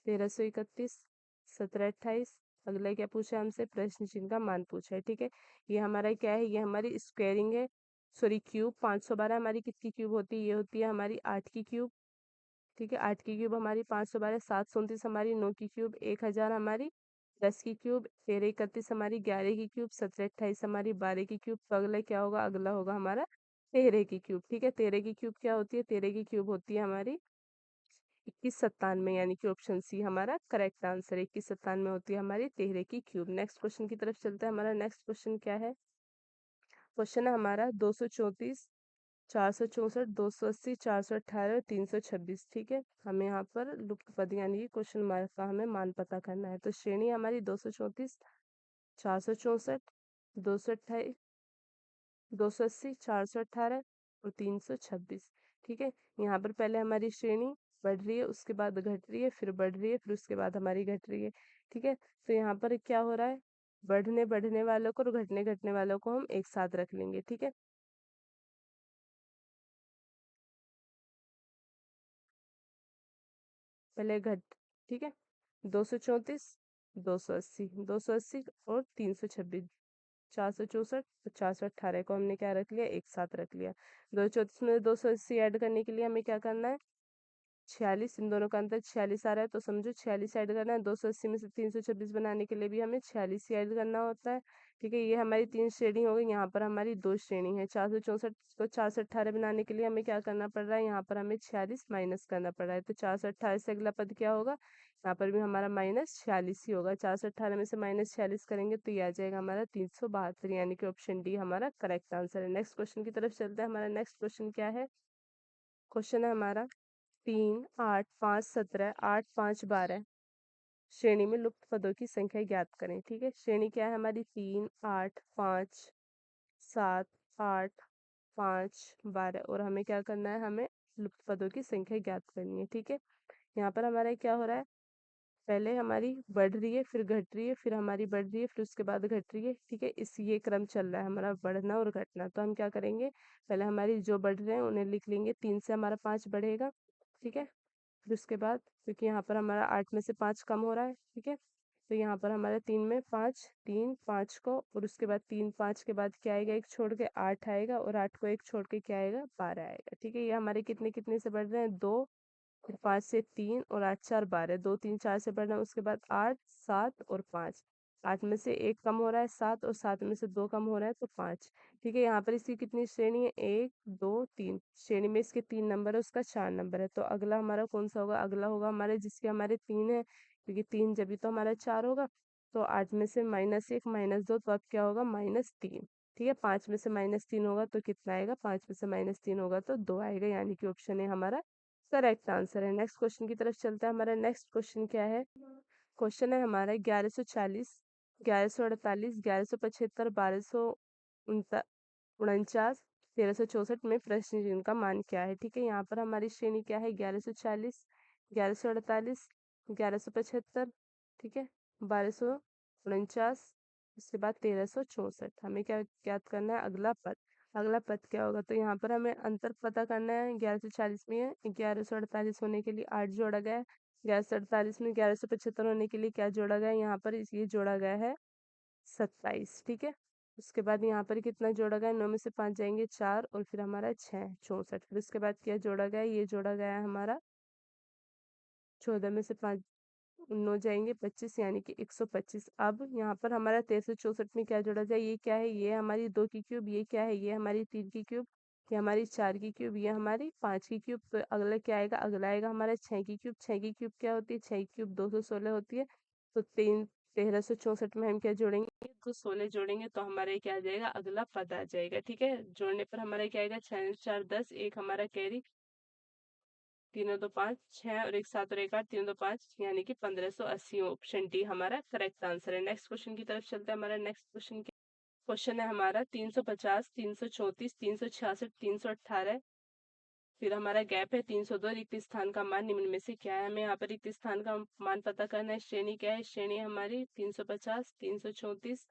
1331, 1728। अगला क्या पूछा है हमसे, प्रश्न चिन्ह का मान पूछा है। ठीक है, ये हमारा क्या है, ये हमारी स्क्वायरिंग है, सॉरी क्यूब। 512 हमारी किसकी क्यूब होती है, ये होती है हमारी 8 की क्यूब। ठीक है, 8 की क्यूब हमारी, 512, 729 हमारी 9 की क्यूब, 1000 हमारी 10 की क्यूब, 1331 हमारी 11 की क्यूब, 1728 हमारी 12 की क्यूब। तो अगला क्या होगा, अगला होगा हमारा 13 की क्यूब। ठीक है, 13 की क्यूब क्या होती है, 13 की क्यूब होती है हमारी 2197, यानी कि ऑप्शन सी हमारा करेक्ट आंसर है। 2197 होती है हमारी 13 की क्यूब। नेक्स्ट क्वेश्चन की तरफ चलते हैं। हमारा नेक्स्ट क्वेश्चन क्या है, क्वेश्चन है हमारा 234, 464, 280, 418, 326। ठीक है, हमें यहाँ पर लुप्त पद यानी कि क्वेश्चन मार्क का हमें मान पता करना है। तो श्रेणी हमारी 234, 464, 228, 280, 418 और 326। ठीक है, यहाँ पर पहले हमारी श्रेणी बढ़ रही है, उसके बाद घट रही है, फिर बढ़ रही है, फिर उसके बाद हमारी घट रही है। ठीक है, तो यहाँ पर क्या हो रहा है, बढ़ने बढ़ने वालों को और घटने घटने वालों को हम एक साथ रख लेंगे। ठीक है, पहले घट, ठीक है, 234, 280, 280 और 326, 464 और 418 को हमने क्या रख लिया, एक साथ रख लिया। 234 में 280 ऐड करने के लिए हमें क्या करना है, 46, इन दोनों का अंतर 46 आ रहा है, तो समझो 46 ऐड करना है। 280 में से 326 बनाने के लिए भी हमें 46 ही ऐड करना होता है। ठीक है, ये हमारी 3 श्रेणी हो गई। यहाँ पर हमारी 2 श्रेणी है। 464 को 418 बनाने के लिए हमें क्या करना पड़ रहा है, यहाँ पर हमें 46 माइनस करना पड़ रहा है। तो 418 से अगला पद क्या होगा, यहाँ पर भी हमारा -46 ही होगा। 418 में से -46 करेंगे तो ये आ जाएगा हमारा 372, यानी कि ऑप्शन डी हमारा करेक्ट आंसर है। नेक्स्ट क्वेश्चन की तरफ चलते हैं। हमारा नेक्स्ट क्वेश्चन क्या है, क्वेश्चन है हमारा 3, 8, 5, 17, 8, 5, 12 श्रेणी में लुप्त पदों की संख्या ज्ञात करें। ठीक है, श्रेणी क्या है हमारी, 3, 8, 5, 7, 8, 5, 12, और हमें क्या करना है, हमें लुप्त पदों की संख्या ज्ञात करनी है। ठीक है, यहाँ पर हमारा क्या हो रहा है, पहले हमारी बढ़ रही है, फिर घट रही है, फिर हमारी बढ़ रही है, फिर उसके बाद घट रही है। ठीक है, इस ये क्रम चल रहा है हमारा, बढ़ना और घटना। तो हम क्या करेंगे, पहले हमारी जो बढ़ रहे हैं उन्हें लिख लेंगे, 3 से हमारा 5 बढ़ेगा। ठीक है, फिर उसके बाद, क्योंकि यहाँ पर हमारा 8 में से 5 कम हो रहा है। ठीक है, तो यहाँ पर हमारा 3 में 5, 3 5 को, और उसके बाद 3 5 के बाद क्या आएगा, एक छोड़ के 8 आएगा, और 8 को एक छोड़ के क्या आएगा, 12 आएगा। ठीक है, ये हमारे कितने कितने से बढ़ रहे हैं, 2, फिर 5 से 3 और 8 4 12, 2 3 4 से बढ़ रहे हैं, उसके बाद 8 7 और 5, 8 में से एक कम हो रहा है 7, और 7 में से 2 कम हो रहा है तो 5। ठीक है, यहाँ पर इसकी कितनी श्रेणी है, 1 2 3, श्रेणी में इसके 3 नंबर है, उसका 4 नंबर है। तो अगला हमारा कौन सा होगा, अगला होगा हमारे जिसके हमारे 3 है, क्योंकि 3 जब भी तो हमारा 4 होगा। तो 8 में से -1 -2, तो अब क्या होगा, -3। ठीक है, 5 में से -3 होगा तो कितना आएगा, 5 में से -3 होगा तो 2 आएगा, यानी कि ऑप्शन है हमारा करेक्ट आंसर है। नेक्स्ट क्वेश्चन की तरफ चलते हैं। हमारा नेक्स्ट क्वेश्चन क्या है, क्वेश्चन है हमारा 1140, 1148, 1175, 1249, 1364 में प्रश्न चिन्ह का मान क्या है। ठीक है, यहाँ पर हमारी श्रेणी क्या है, 1140, 1148, 1175, ठीक है, 1249, उसके बाद 1364। हमें क्या ज्ञात करना है, अगला पद। अगला पद क्या होगा, तो यहाँ पर हमें अंतर पता करना है। 1140 में है, 1148 होने के लिए 8 जोड़ा गया है, 1148 में 1175 होने के लिए क्या जोड़ा गया है, यहाँ पर ये जोड़ा गया है 27। ठीक है, उसके बाद यहाँ पर कितना जोड़ा गया है, 9 में से 5 जाएंगे 4, और फिर हमारा 6 64, फिर उसके बाद क्या जोड़ा गया है, ये जोड़ा गया है हमारा 14 में से 5 9 जाएंगे 25, यानी कि 125। अब यहाँ पर हमारा 1364 में क्या जोड़ा जाए, ये क्या है, ये हमारी 2 की क्यूब, ये क्या है, ये हमारी 3 की क्यूब, ये हमारी 4 की क्यूब, ये हमारी 5 की क्यूब। तो अगला क्या आएगा, अगला आएगा हमारा 6 की क्यूब। 6 की क्यूब क्या होती है, 6 की क्यूब 216 होती है। तो 1364 में हम क्या जोड़ेंगे, तो 16 जोड़ेंगे तो हमारा क्या आ जाएगा, अगला पद आ जाएगा। ठीक है, जोड़ने पर हमारा क्या आएगा, 6 4 10, एक हमारा कैरी, 3 2 5 6 और एक 7 और एक 8, 3 2 5, यानी कि 1580। ऑप्शन डी हमारा करेक्ट आंसर है। नेक्स्ट क्वेश्चन की तरफ चलते हैं। हमारा नेक्स्ट क्वेश्चन है हमारा 350, 334, 366, 318, फिर हमारा गैप है 302। रिक्त स्थान का मान निम्न में से क्या है। हमें यहाँ पर रिक्त स्थान का मान पता करना है। श्रेणी क्या है, श्रेणी हमारी 350, 334,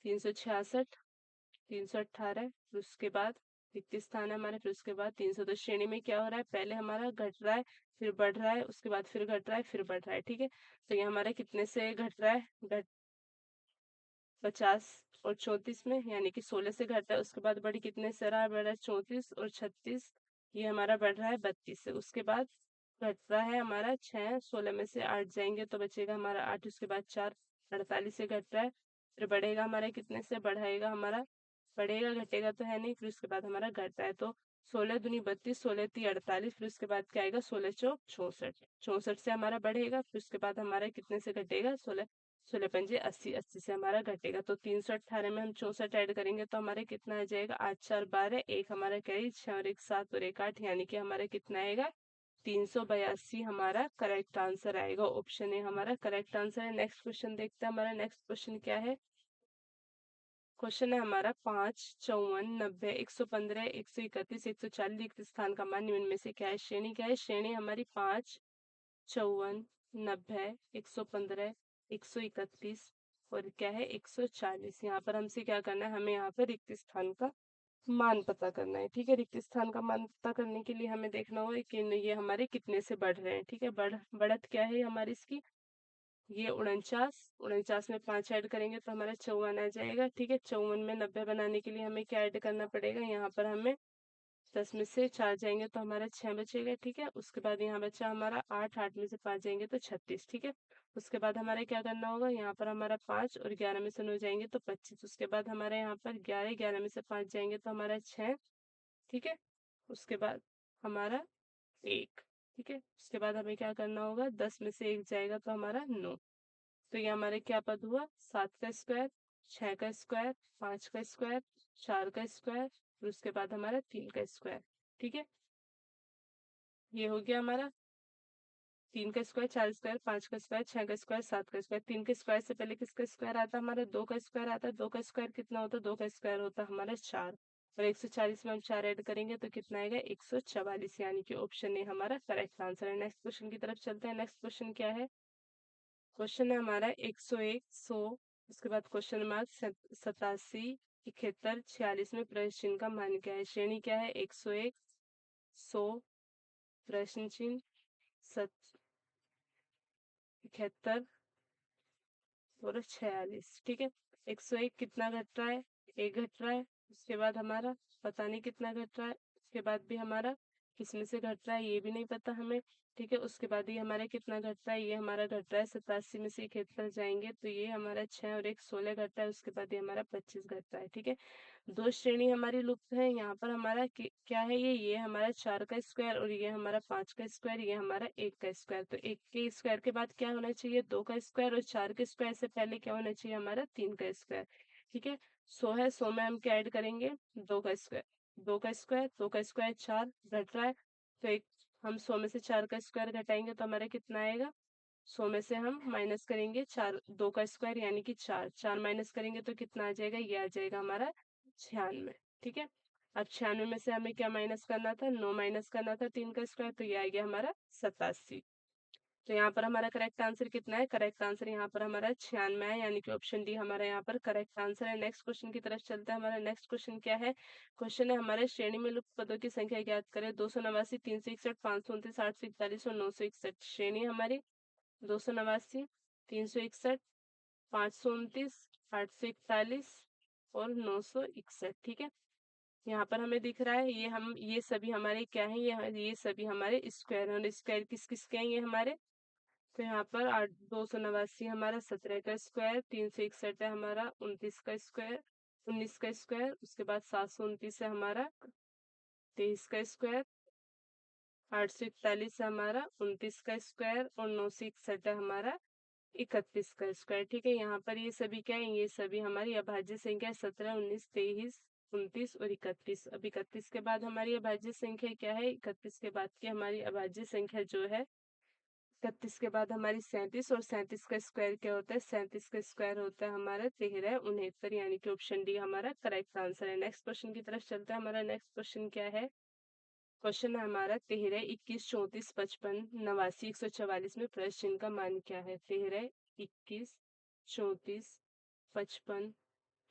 366, 318, फिर उसके बाद रिक्त स्थान है हमारे, फिर उसके बाद 300। तो श्रेणी में क्या हो रहा है, पहले हमारा घट रहा है, फिर बढ़ रहा है, उसके बाद फिर घट रहा है, फिर बढ़ रहा है। ठीक है, तो ये हमारा कितने से घट रहा है, घट 50 और 34 में, यानी कि 16 से घट रहा है। उसके बाद बढ़ी कितने से रहा है, बढ़ रहा है 34 और 36, ये हमारा बढ़ रहा है 32 से। उसके बाद घट रहा है हमारा 6, 16 में से 8 जाएंगे तो बचेगा हमारा 8, उसके बाद 4, 48 से घट रहा है, फिर बढ़ेगा हमारा कितने से, बढ़ाएगा हमारा, बढ़ेगा घटेगा तो है नहीं, फिर उसके बाद हमारा घट रहा है। तो 16 दूनी 32, 16 ती 48, फिर उसके बाद क्या आएगा, 16 चौक 64, 64 से हमारा बढ़ेगा, फिर उसके बाद हमारा कितने से घटेगा, 16, 16 पंजे 80, 80 से हमारा घटेगा। तो 318 में हम 64 ऐड करेंगे तो हमारे कितना आ जाएगा, 8 4 12, एक हमारा कैरी, 6 और एक 7 और एक 8, यानी कि हमारा कितना आएगा, 382 हमारा करेक्ट आंसर आएगा। ऑप्शन ए हमारा करेक्ट आंसर है। नेक्स्ट क्वेश्चन देखते हैं। हमारा नेक्स्ट क्वेश्चन क्या है, क्वेश्चन है हमारा 5 54 90 115 131 140, रिक्त स्थान का मान निम्न में से क्या है। श्रेणी क्या है, श्रेणी हमारी 5 54 90 115 131 और क्या है 140। यहाँ पर हमसे क्या करना है, हमें यहाँ पर रिक्त स्थान का मान पता करना है। ठीक है, रिक्त स्थान का मान पता करने के लिए हमें देखना होगा कि ये हमारे कितने से बढ़ रहे हैं। ठीक है, बढ़त क्या है हमारी इसकी, ये 49, 49 में 5 ऐड करेंगे तो हमारा 54 आ जाएगा। ठीक है, 54 में 90 बनाने के लिए हमें क्या ऐड करना पड़ेगा, यहाँ पर हमें 10 में से 4 जाएंगे तो हमारा 6 बचेगा। ठीक है, उसके बाद यहाँ बचा हमारा 8, 8 में से 5 जाएंगे तो 36। ठीक है, उसके बाद हमारे क्या करना होगा, यहाँ पर हमारा 5 और 11 में से 9 जाएंगे तो 25, उसके बाद हमारे यहाँ पर 11, 11 में से 5 जाएंगे तो हमारा 6। ठीक है, उसके बाद हमारा 1। ठीक है, उसके बाद हमें क्या करना होगा, 10 में से 1 जाएगा तो हमारा 9। तो ये हमारे क्या पद हुआ, 7 का स्क्वायर, 6 का स्क्वायर, 5 का स्क्वायर, 4 का स्क्वायर, फिर उसके बाद हमारा 3 का स्क्वायर। ठीक है, ये हो गया हमारा 3 का स्क्वायर, 4 स्क्वायर, 5 का स्क्वायर, 6 का स्क्वायर, 7 का स्क्वायर। 3 के स्क्वायर से पहले किसका स्क्वायर आता है, हमारा 2 का स्क्वायर आता है। 2 का स्क्वायर कितना होता है, 2 का स्क्वायर होता है हमारा 4, और 140 में हम 4 ऐड करेंगे तो कितना आएगा, 144, यानी कि ऑप्शन ए हमारा करेक्ट आंसर है। नेक्स्ट क्वेश्चन की तरफ चलते हैं। नेक्स्ट क्वेश्चन क्या है, क्वेश्चन है हमारा 101, 100, उसके बाद क्वेश्चन मार्क 87, 71, 46 में प्रश्न चिन्ह का मान क्या है। श्रेणी क्या है, 101, 100, प्रश्न चिन्ह 71, और 46, ठीक है। 101 कितना घट रहा है, 1 घट रहा है। उसके बाद हमारा पता नहीं कितना घट रहा है, उसके बाद भी हमारा किसमें से घट रहा है ये भी नहीं पता हमें, ठीक है। उसके बाद ये हमारा कितना घट रहा है, ये हमारा घट रहा है 87 में से 71 जाएंगे तो ये हमारा 6 और 1 16 घट रहा है, उसके बाद ये हमारा 25 घट रहा है, ठीक है। दो श्रेणी हमारी लुप्त है, यहाँ पर हमारा क्या है, ये हमारा 4 का स्क्वायर और ये हमारा 5 का स्क्वायर, ये हमारा 1 का स्क्वायर। तो 1 के स्क्वायर के बाद क्या होना चाहिए, 2 का स्क्वायर, और 4 के स्क्वायर से पहले क्या होना चाहिए, हमारा 3 का स्क्वायर, ठीक है। 100 है, 100 में हम क्या ऐड करेंगे, 2 का स्क्वायर, 2 का स्क्वायर, 2 का स्क्वायर 4 घट रहा है, तो एक हम 100 में से 4 का स्क्वायर घटाएंगे तो हमारा कितना आएगा, 100 में से हम माइनस करेंगे 4, 2 का स्क्वायर यानी कि 4, 4 माइनस करेंगे तो कितना आ जाएगा, ये आ जाएगा हमारा 96, ठीक है। अब 96 में से हमें क्या माइनस करना था, 9 माइनस करना था 3 का स्क्वायर, तो ये आ गया हमारा 87। तो यहाँ पर हमारा करेक्ट आंसर कितना है, करेक्ट आंसर यहाँ पर हमारा 96 है, यानी कि ऑप्शन डी हमारा यहाँ पर करेक्ट आंसर है। नेक्स्ट क्वेश्चन की तरफ चलते हैं। हमारा नेक्स्ट क्वेश्चन क्या है, क्वेश्चन है हमारे श्रेणी में लुप्त पदों की संख्या ज्ञात करें। 289, 361, 529, 841 और 961। श्रेणी हमारी 289, 361, 529, 841 और 961, ठीक है। यहाँ पर हमें दिख रहा है ये सभी हमारे क्या है, ये सभी हमारे स्क्वायर है, और स्क्वायर किस किस के हैं, ये हमारे, तो यहाँ पर 289 हमारा 17 का स्क्वायर, 361 है हमारा 29 का स्क्वायर, 19 का स्क्वायर, उसके बाद 729 है हमारा 23 का स्क्वायर, 841 है हमारा 29 का स्क्वायर, और 961 है हमारा 31 का स्क्वायर, ठीक है। यहाँ पर ये सभी क्या है, ये सभी हमारी अभाज्य संख्या 17, 19, 23, 29 और 31। अब 31 के बाद हमारी अभाज्य संख्या क्या है, 31 के बाद की हमारी अभाज्य संख्या जो है, 31 के बाद हमारी 37, और 37 का स्क्वायर क्या होता है, 37 का स्क्वायर होता है हमारा 13 69, यानी कि ऑप्शन डी हमारा करेक्ट आंसर है। नेक्स्ट क्वेश्चन की तरफ चलते हैं। हमारा नेक्स्ट क्वेश्चन क्या है, क्वेश्चन है हमारा 13, 21, 34, 55, 89, 144 में प्रश्न चिन्ह का मान क्या है। 13, 21, 34, 55,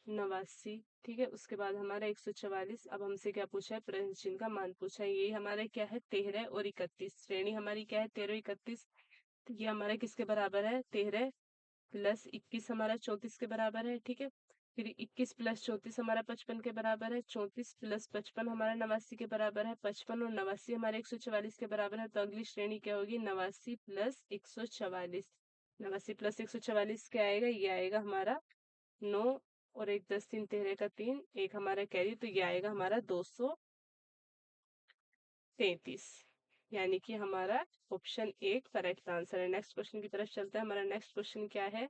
89, ठीक है। उसके बाद हमारा 144। अब हमसे क्या पूछा है, प्रश्न चिन्ह का मान पूछा है। ये हमारा क्या है, 13 और 31। श्रेणी हमारी क्या है, 13 31। तो ये हमारा किसके बराबर है, 13 प्लस 21 हमारा 34 के बराबर है, ठीक है। फिर 21 प्लस 34 हमारा 55 के बराबर है, 34 प्लस 55 हमारा 89 के बराबर है, 55 और 89 हमारे 144 के बराबर है। तो अगली श्रेणी क्या होगी, 89 प्लस 144। 89 प्लस 144 क्या आएगा, ये आएगा हमारा 9, और एक 10 3 13 का 3, एक हमारा कैरी, तो ये आएगा हमारा 233, यानी कि हमारा ऑप्शन एक करेक्ट आंसर है। नेक्स्ट क्वेश्चन की तरफ चलते हैं। हमारा नेक्स्ट क्वेश्चन क्या है,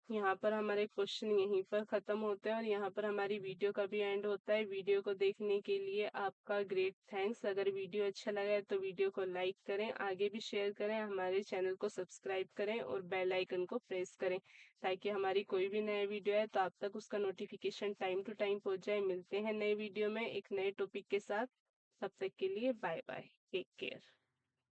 यहाँ पर हमारे क्वेश्चन यहीं पर खत्म होते हैं और यहाँ पर हमारी वीडियो का भी एंड होता है। वीडियो को देखने के लिए आपका ग्रेट थैंक्स। अगर वीडियो अच्छा लगा है तो वीडियो को लाइक करें, आगे भी शेयर करें, हमारे चैनल को सब्सक्राइब करें और बेल आइकन को प्रेस करें, ताकि हमारी कोई भी नया वीडियो है तो आप तक उसका नोटिफिकेशन टाइम टू टाइम पहुंच जाए। मिलते हैं नए वीडियो में एक नए टॉपिक के साथ, तब तक के लिए बाय बाय, टेक केयर।